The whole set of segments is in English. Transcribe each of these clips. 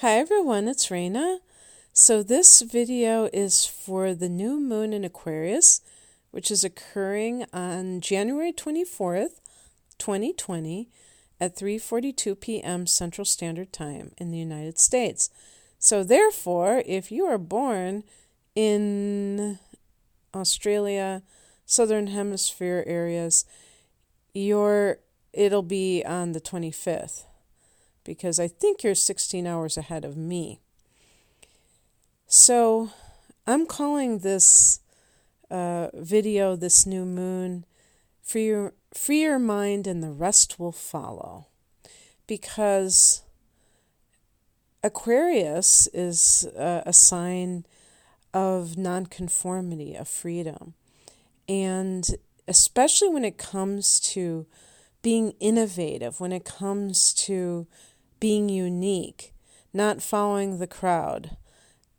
Hi everyone, it's Raina. So this video is for the new moon in Aquarius, which is occurring on January 24th, 2020 at 3:42 p.m. Central Standard Time in the United States. So therefore, if you are born in Australia, Southern Hemisphere areas, it'll be on the 25th, because I think you're 16 hours ahead of me. So I'm calling this video, this new moon, free your mind and the rest will follow. Because Aquarius is a sign of nonconformity, of freedom. And especially when it comes to being innovative, when it comes to being unique, not following the crowd.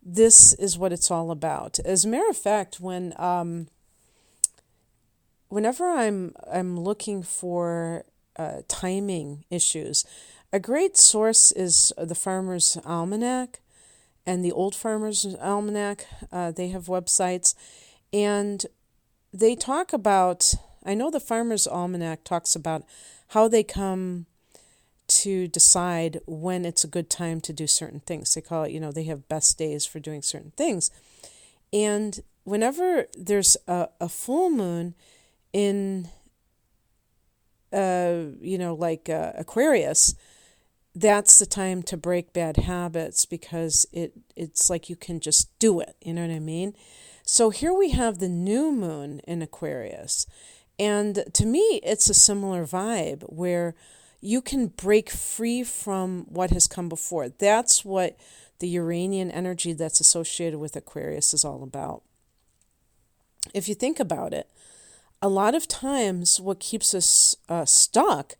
This is what it's all about. As a matter of fact, whenever I'm looking for timing issues, a great source is the Farmer's Almanac and the Old Farmer's Almanac. They have websites, and they talk about, I know the Farmer's Almanac talks about how they come to decide when it's a good time to do certain things. They call it, they have best days for doing certain things. And whenever there's a full moon in, Aquarius, that's the time to break bad habits, because it's like you can just do it. You know what I mean? So here we have the new moon in Aquarius. And to me, it's a similar vibe where you can break free from what has come before. That's what the Uranian energy that's associated with Aquarius is all about. If you think about it, a lot of times what keeps us stuck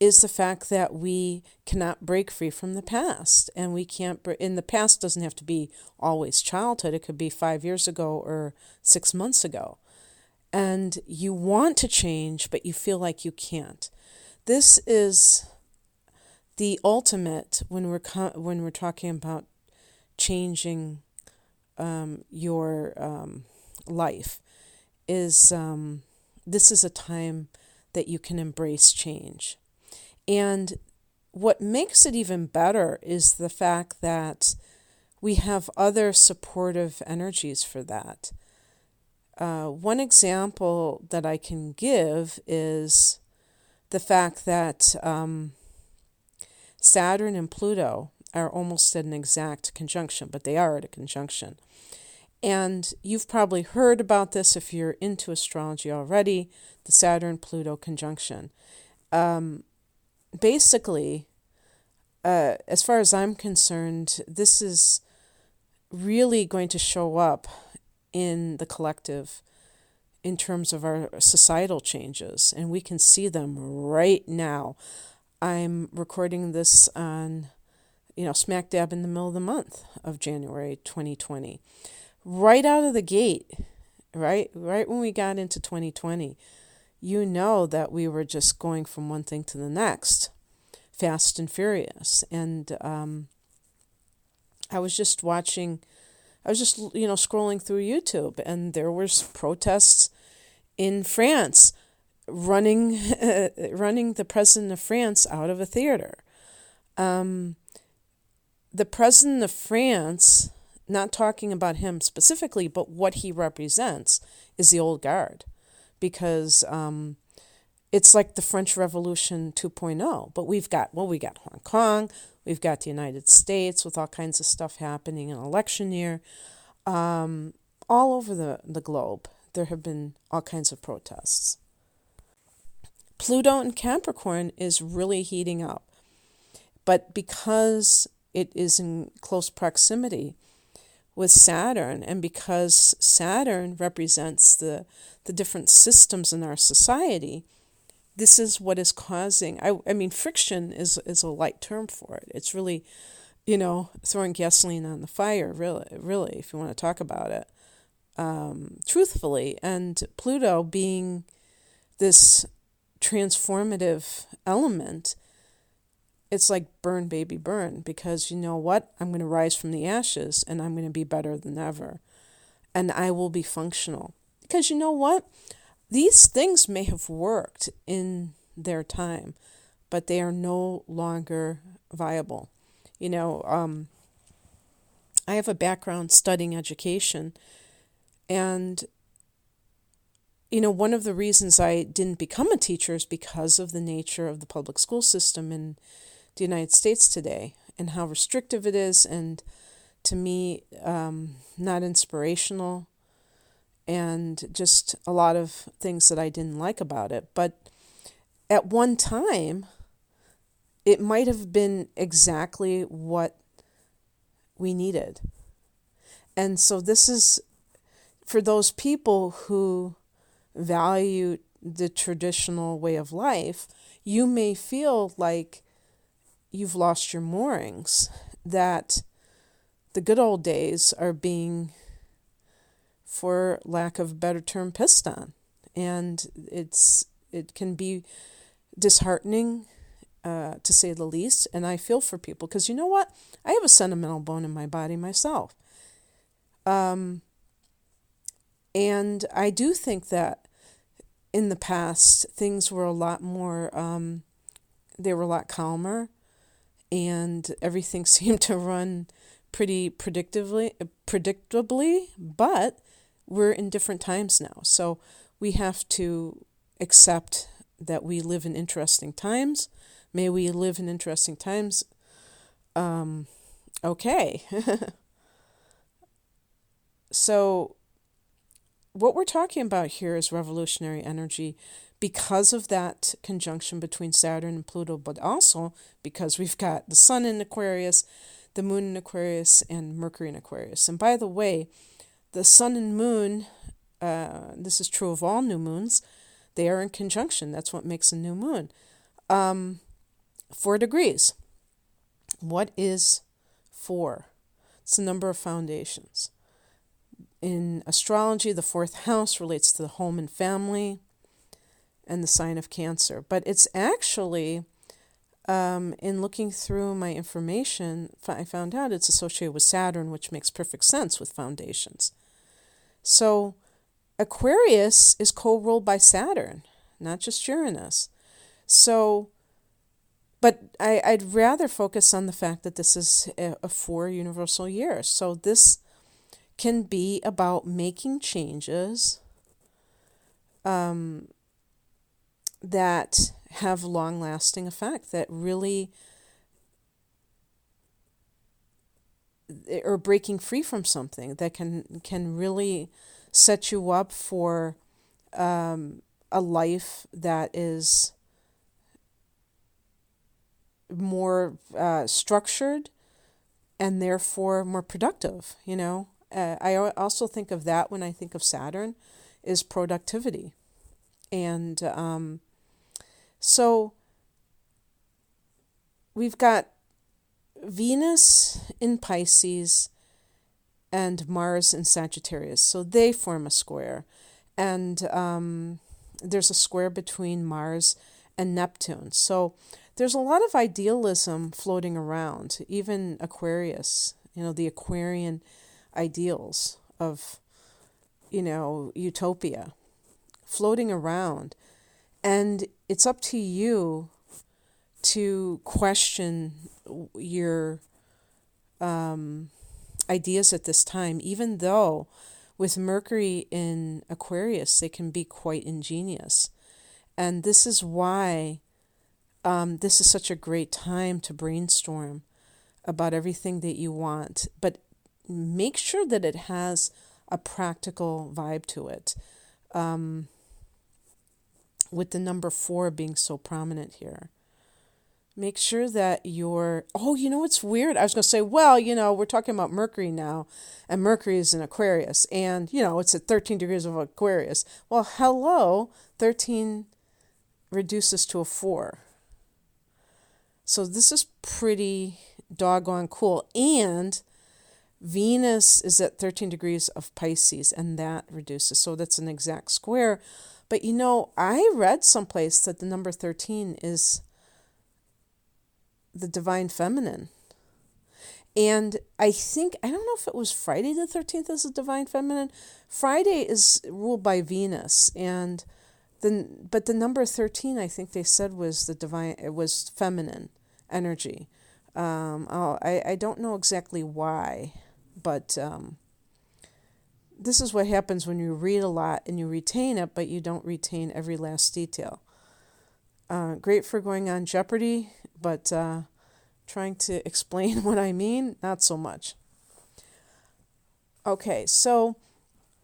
is the fact that we cannot break free from the past. And we can't, in the past doesn't have to be always childhood. It could be 5 years ago or 6 months ago. And you want to change, but you feel like you can't. This is the ultimate when we're talking about changing your life. This is a time that you can embrace change. And what makes it even better is the fact that we have other supportive energies for that. One example that I can give is the fact that Saturn and Pluto are almost at an exact conjunction, but they are at a conjunction. And you've probably heard about this if you're into astrology already, the Saturn-Pluto conjunction. Basically, as far as I'm concerned, this is really going to show up in the collective in terms of our societal changes, and we can see them right now. I'm recording this on, smack dab in the middle of the month of January 2020. Right out of the gate, right when we got into 2020, that we were just going from one thing to the next, fast and furious. And I was just scrolling through YouTube, and there was protests in France, running the president of France out of a theater. The president of France, not talking about him specifically, but what he represents, is the old guard, because it's like the French Revolution 2.0. But we got Hong Kong, we've got the United States with all kinds of stuff happening in election year. All over the globe, there have been all kinds of protests. Pluto in Capricorn is really heating up. But because it is in close proximity with Saturn, and because Saturn represents the different systems in our society, this is what is causing, I mean, friction is a light term for it. It's really, throwing gasoline on the fire, really, if you want to talk about it truthfully. And Pluto being this transformative element it's like burn, baby, burn, because you know what? I'm going to rise from the ashes and I'm going to be better than ever. And I will be functional. Because you know what? These things may have worked in their time, but they are no longer viable. I have a background studying education, and one of the reasons I didn't become a teacher is because of the nature of the public school system in the United States today and how restrictive it is, and to me, not inspirational, and just a lot of things that I didn't like about it. But at one time, it might have been exactly what we needed. And so this is for those people who value the traditional way of life. You may feel like you've lost your moorings, that the good old days are being, for lack of a better term, pissed on. And it can be disheartening, to say the least. And I feel for people, because you know what? I have a sentimental bone in my body myself. And I do think that in the past, things were a lot more, they were a lot calmer, and everything seemed to run pretty predictably, but we're in different times now. So we have to accept that we live in interesting times. May we live in interesting times. Okay. So what we're talking about here is revolutionary energy because of that conjunction between Saturn and Pluto, but also because we've got the Sun in Aquarius, the Moon in Aquarius, and Mercury in Aquarius. And by the way, the Sun and Moon, this is true of all new moons, they are in conjunction. That's what makes a new moon. 4 degrees. What is 4? It's the number of foundations. In astrology, the 4th house relates to the home and family and the sign of Cancer. But it's actually, in looking through my information, I found out it's associated with Saturn, which makes perfect sense with foundations. So Aquarius is co-ruled by Saturn, not just Uranus. So, but I'd rather focus on the fact that this is a 4 universal year. So this can be about making changes that have long-lasting effect, that really, or breaking free from something that can really set you up for a life that is more structured and therefore more productive. I also think of that when I think of Saturn, is productivity. And so we've got Venus in Pisces and Mars in Sagittarius. So they form a square. And there's a square between Mars and Neptune. So there's a lot of idealism floating around, even Aquarius, the Aquarian ideals of, utopia floating around. And it's up to you to question your ideas at this time, even though with Mercury in Aquarius, they can be quite ingenious. And this is why this is such a great time to brainstorm about everything that you want. But make sure that it has a practical vibe to it, with the number 4 being so prominent here. Make sure that it's weird. I was going to say, we're talking about Mercury now, and Mercury is in Aquarius, and, it's at 13 degrees of Aquarius. Well, hello, 13 reduces to a 4. So this is pretty doggone cool. And Venus is at 13 degrees of Pisces, and that reduces. So that's an exact square. But, I read someplace that the number 13 is the divine feminine. And I don't know if it was Friday the 13th is the divine feminine. Friday is ruled by Venus, and but the number 13, I think they said, was it was feminine energy. I don't know exactly why, but this is what happens when you read a lot and you retain it, but you don't retain every last detail. Great for going on Jeopardy, but trying to explain what I mean, not so much. Okay, so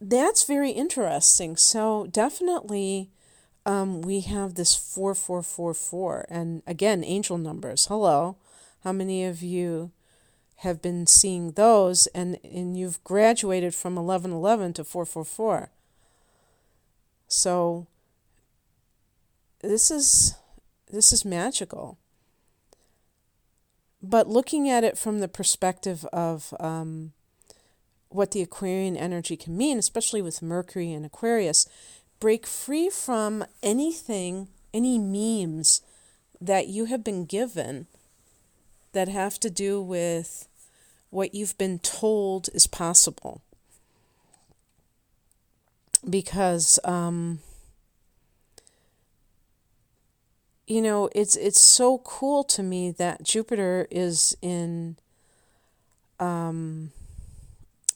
that's very interesting. So definitely we have this 4444, and again, angel numbers. Hello. How many of you have been seeing those, and you've graduated from 1111 to 444? So this is magical. But looking at it from the perspective of what the Aquarian energy can mean, especially with Mercury and Aquarius, break free from anything, any memes that you have been given that have to do with what you've been told is possible. Because it's so cool to me that Jupiter is in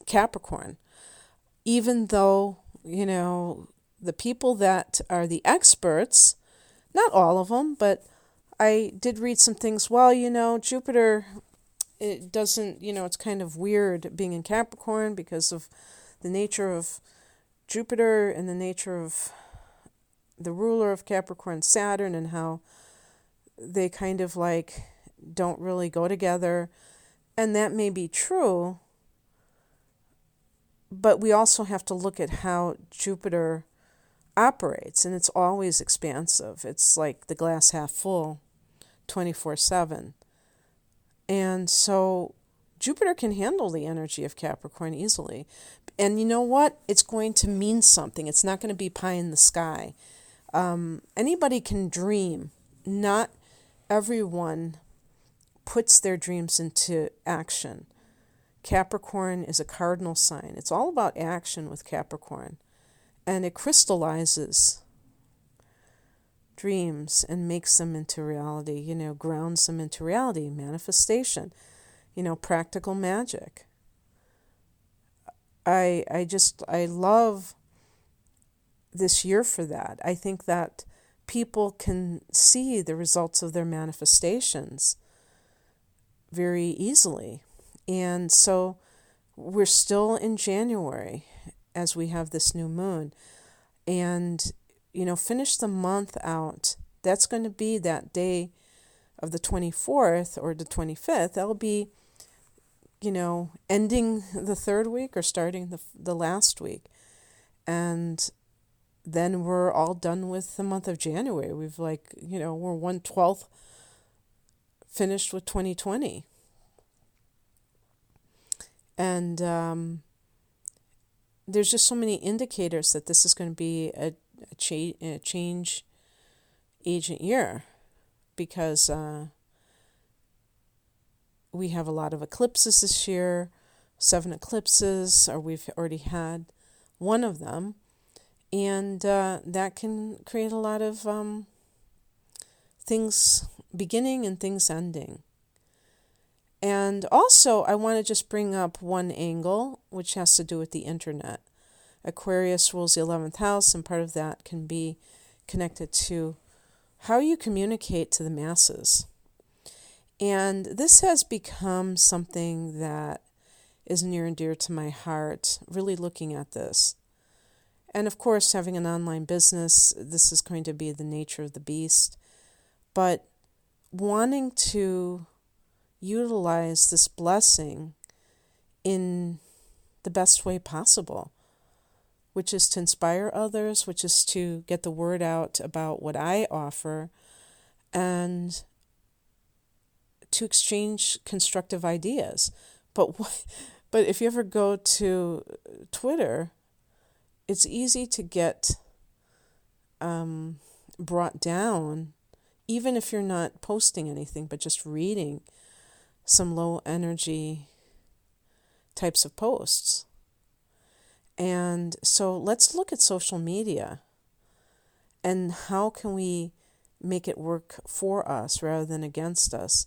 Capricorn, even though, the people that are the experts, not all of them, but I did read some things. Well, Jupiter, it doesn't, it's kind of weird being in Capricorn because of the nature of Jupiter and the nature of the ruler of Capricorn, Saturn, and how they kind of don't really go together. And that may be true, but we also have to look at how Jupiter operates, and it's always expansive. It's like the glass half full, 24/7. And so Jupiter can handle the energy of Capricorn easily. And you know what? It's going to mean something. It's not going to be pie in the sky. Anybody can dream. Not everyone puts their dreams into action. Capricorn is a cardinal sign. It's all about action with Capricorn. And it crystallizes dreams and makes them into reality, grounds them into reality, manifestation, practical magic. I love this year for that. I think that people can see the results of their manifestations very easily. And so we're still in January as we have this new moon. And, finish the month out. That's going to be that day of the 24th or the 25th. That'll be, ending the third week or starting the last week. And then we're all done with the month of January. We've we're 1/12 finished with 2020. And there's just so many indicators that this is going to be a change agent year, because we have a lot of eclipses this year, 7 eclipses, or we've already had one of them, and that can create a lot of things beginning and things ending. And also, I want to just bring up one angle, which has to do with the internet. Aquarius rules the 11th house, and part of that can be connected to how you communicate to the masses. And this has become something that is near and dear to my heart, really looking at this. And of course, having an online business, this is going to be the nature of the beast. But wanting to utilize this blessing in the best way possible, which is to inspire others, which is to get the word out about what I offer, and to exchange constructive ideas. But if you ever go to Twitter, it's easy to get brought down even if you're not posting anything, but just reading some low energy types of posts. And so let's look at social media and how can we make it work for us rather than against us?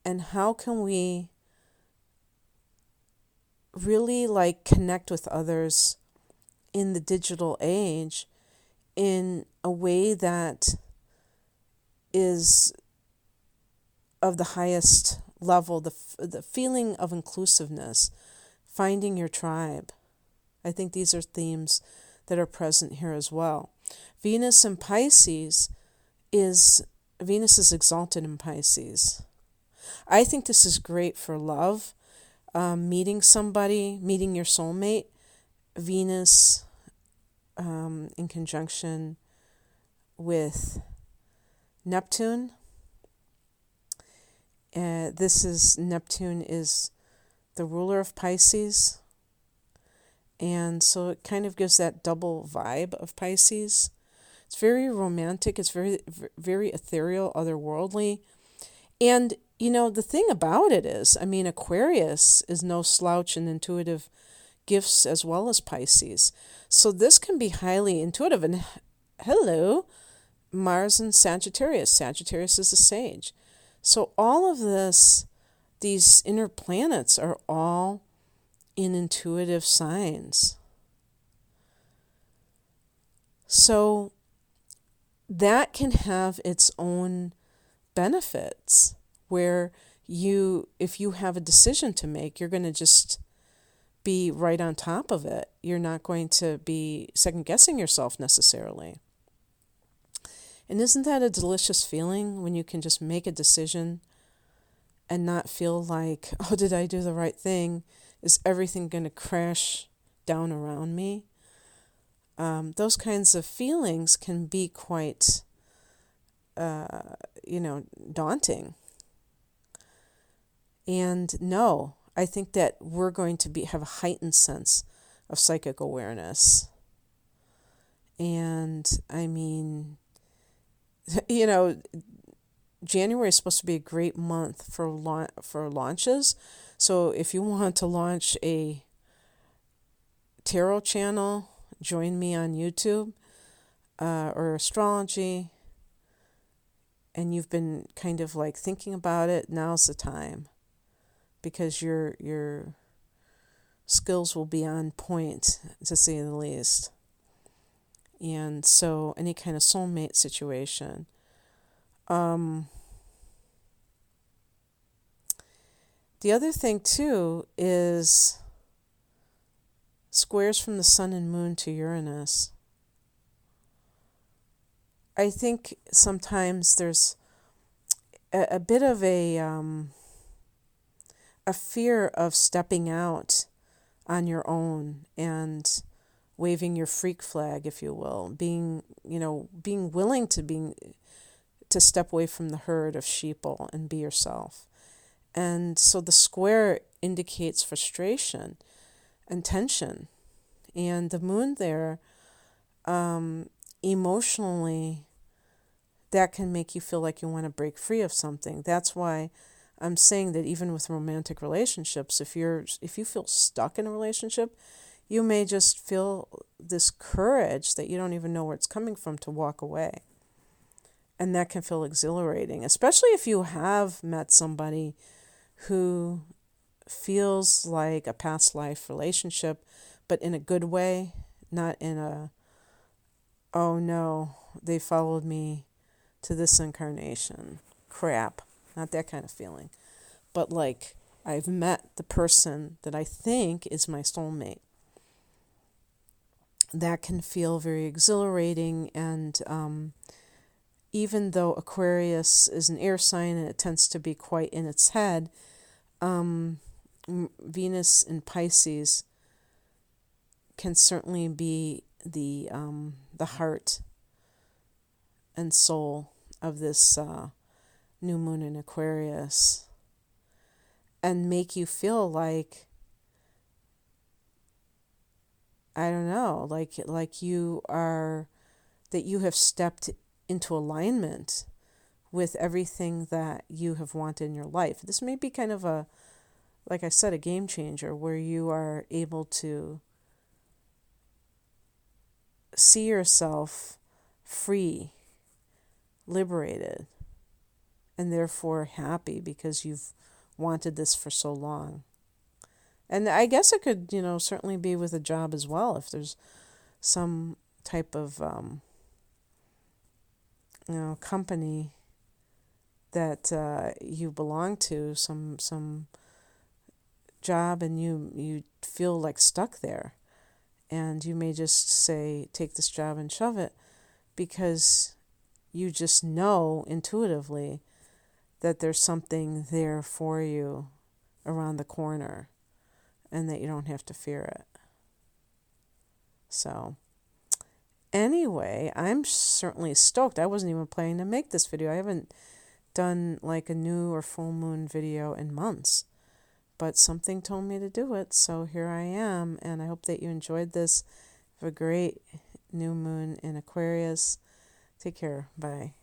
And how can we really like connect with others in the digital age in a way that is of the highest level, the feeling of inclusiveness, finding your tribe. I think these are themes that are present here as well. Venus in Pisces Venus is exalted in Pisces. I think this is great for love, meeting somebody, meeting your soulmate. Venus in conjunction with Neptune. Neptune is the ruler of Pisces. And so it kind of gives that double vibe of Pisces. It's very romantic. It's very, very ethereal, otherworldly. And, the thing about it is, Aquarius is no slouch in intuitive gifts as well as Pisces. So this can be highly intuitive. And hello, Mars and Sagittarius. Sagittarius is a sage. So all of these inner planets are all in intuitive signs. So that can have its own benefits where if you have a decision to make, you're going to just be right on top of it. You're not going to be second guessing yourself necessarily. And isn't that a delicious feeling when you can just make a decision and not feel like, oh, did I do the right thing? Is everything going to crash down around me? Those kinds of feelings can be quite, daunting. And no, I think that we're going to have a heightened sense of psychic awareness. And January is supposed to be a great month for launches. So if you want to launch a tarot channel, join me on YouTube or Astrology, and you've been kind of like thinking about it, now's the time, because your skills will be on point, to say the least. And so any kind of soulmate situation. The other thing, too, is squares from the sun and moon to Uranus. I think sometimes there's a bit of a fear of stepping out on your own and waving your freak flag, if you will, being willing to step away from the herd of sheeple and be yourself. And so the square indicates frustration and tension. And the moon there, emotionally, that can make you feel like you want to break free of something. That's why I'm saying that even with romantic relationships, if you feel stuck in a relationship, you may just feel this courage that you don't even know where it's coming from to walk away. And that can feel exhilarating, especially if you have met somebody who feels like a past life relationship, but in a good way, not in a, oh no, they followed me to this incarnation. Crap. Not that kind of feeling. But like, I've met the person that I think is my soulmate. That can feel very exhilarating, and even though Aquarius is an air sign and it tends to be quite in its head, Venus in Pisces can certainly be the heart and soul of this new moon in Aquarius, and make you feel like, I don't know, like you are, that you have stepped into alignment with everything that you have wanted in your life. This may be kind of a, like I said, a game changer where you are able to see yourself free, liberated, and therefore happy because you've wanted this for so long. And I guess it could, certainly be with a job as well. If there's some type of, company that you belong to, some job, and you feel like stuck there. And you may just say, take this job and shove it, because you just know intuitively that there's something there for you around the corner and that you don't have to fear it. So anyway, I'm certainly stoked. I wasn't even planning to make this video. I haven't done like a new or full moon video in months, but something told me to do it, so here I am. And I hope that you enjoyed this. Have a great new moon in Aquarius. Take care. Bye.